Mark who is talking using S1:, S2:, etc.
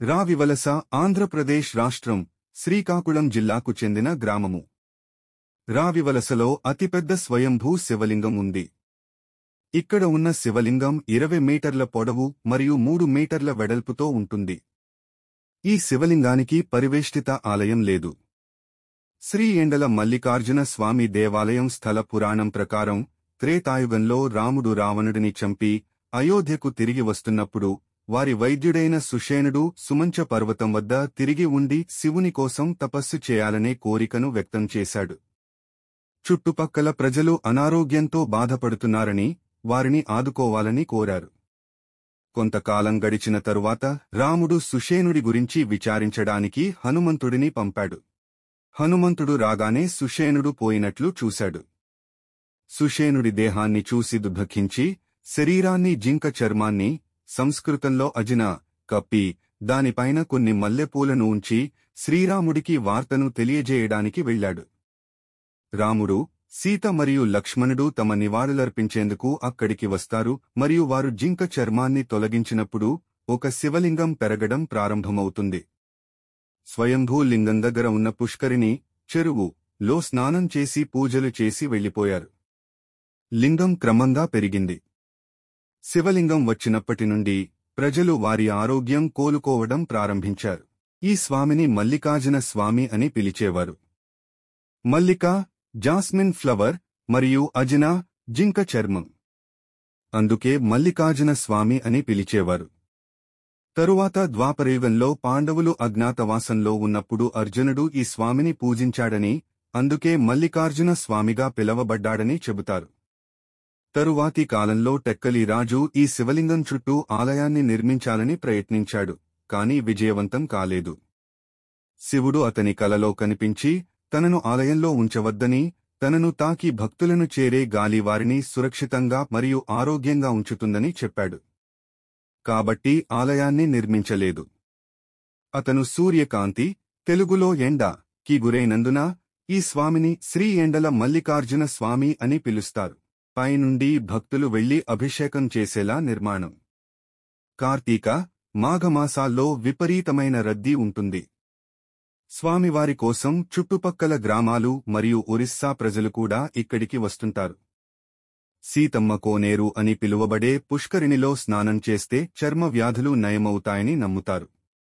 S1: రావివలస ఆంధ్రప్రదేశ్ రాష్ట్రం శ్రీకాకుళం జిల్లాకు చెందిన గ్రామము. రావివలసలో అతిపెద్ద స్వయంభూ శివలింగం ఉంది. ఇక్కడ ఉన్న శివలింగం 20 మీటర్ల పొడవు మరియు 3 మీటర్ల వెడల్పుతో ఉంటుంది. ఈ శివలింగానికి పరివేష్టిత ఆలయం లేదు. శ్రీ ఎండల మల్లికార్జున స్వామి దేవాలయం స్థల పురాణం ప్రకారం త్రేతాయుగంలో రాముడు రావణుడిని చంపి అయోధ్యకు తిరిగి వస్తున్నప్పుడు వారి వైద్యుడైన సుషేణుడు సుమంచ పర్వతం వద్ద తిరిగి ఉండి శివుని కోసం తపస్సు చేయాలనే కోరికను వ్యక్తం చేశాడు. చుట్టుపక్కల ప్రజలు అనారోగ్యంతో బాధపడుతున్నారని, వారిని ఆదుకోవాలని కోరారు. కొంతకాలం గడిచిన తరువాత రాముడు సుషేణుడి గురించి విచారించడానికి హనుమంతుడిని పంపాడు. హనుమంతుడు రాగానే సుషేణుడు పోయినట్లు చూశాడు. సుషేణుడి దేహాన్ని చూసి దుఃఖించి శరీరాన్ని జింక చర్మాన్ని, సంస్కృతంలో అజిన, కప్పి దానిపైన కొన్ని మల్లెపూలను ఉంచి శ్రీరాముడికి వార్తను తెలియజేయడానికి వెళ్లాడు. రాముడు, సీత మరియు లక్ష్మణుడు తమ నివాళులర్పించేందుకు అక్కడికి వస్తారు మరియు వారు జింక చర్మాన్ని తొలగించినప్పుడు ఒక శివలింగం పెరగడం ప్రారంభమవుతుంది. స్వయంభూ లింగం దగ్గర ఉన్న పుష్కరిణి చెరువు లో స్నానం చేసి పూజలు చేసి వెళ్లిపోయారు. లింగం క్రమంగా పెరిగింది. శివలింగం వచ్చినప్పటి నుండి ప్రజలు వారి ఆరోగ్యం కోలుకోవడం ప్రారంభించారు. ఈ స్వామిని మల్లికార్జున స్వామి అని పిలిచేవారు. మల్లిక, జాస్మిన్ ఫ్లవర్ మరియు అజిన, జింక చర్మం. అందుకే మల్లికార్జున స్వామి అని పిలిచేవారు. తరువాత ద్వాపరయుగంలో పాండవులు అజ్ఞాతవాసంలో ఉన్నప్పుడు అర్జునుడు ఈ స్వామిని పూజించాడని, అందుకే మల్లికార్జున స్వామిగా పిలవబడ్డాడని చెబుతారు. తరువాతి కాలంలో టెక్కలి రాజు ఈ శివలింగం చుట్టూ ఆలయాన్ని నిర్మించాలని ప్రయత్నించాడు, కాని విజయవంతం కాలేదు. శివుడు అతని కలలో కనిపించి తనను ఆలయంలో ఉంచవద్దని, తనను తాకి భక్తులను చేరే గాలి వారిని సురక్షితంగా మరియు ఆరోగ్యంగా ఉంచుతుందని చెప్పాడు. కాబట్టి ఆలయాన్ని నిర్మించలేదు. అతను సూర్యకాంతి, తెలుగులో ఎండ,కి గురైనందున ఈ స్వామిని శ్రీ ఎండల మల్లికార్జున స్వామి అని పిలుస్తారు. పైనుండి భక్తులు వెళ్లి అభిషేకం చేసేలా నిర్మాణం. కార్తీక, మాఘమాసాల్లో విపరీతమైన రద్దీ ఉంటుంది. స్వామివారి కోసం చుట్టుపక్కల గ్రామాలు మరియు ఒరిస్సా ప్రజలు కూడా ఇక్కడికి వస్తుంటారు. సీతమ్మ కోనేరు అని పిలువబడే పుష్కరిణిలో స్నానం చేస్తే చర్మ వ్యాధులు నయమవుతాయని నమ్ముతారు.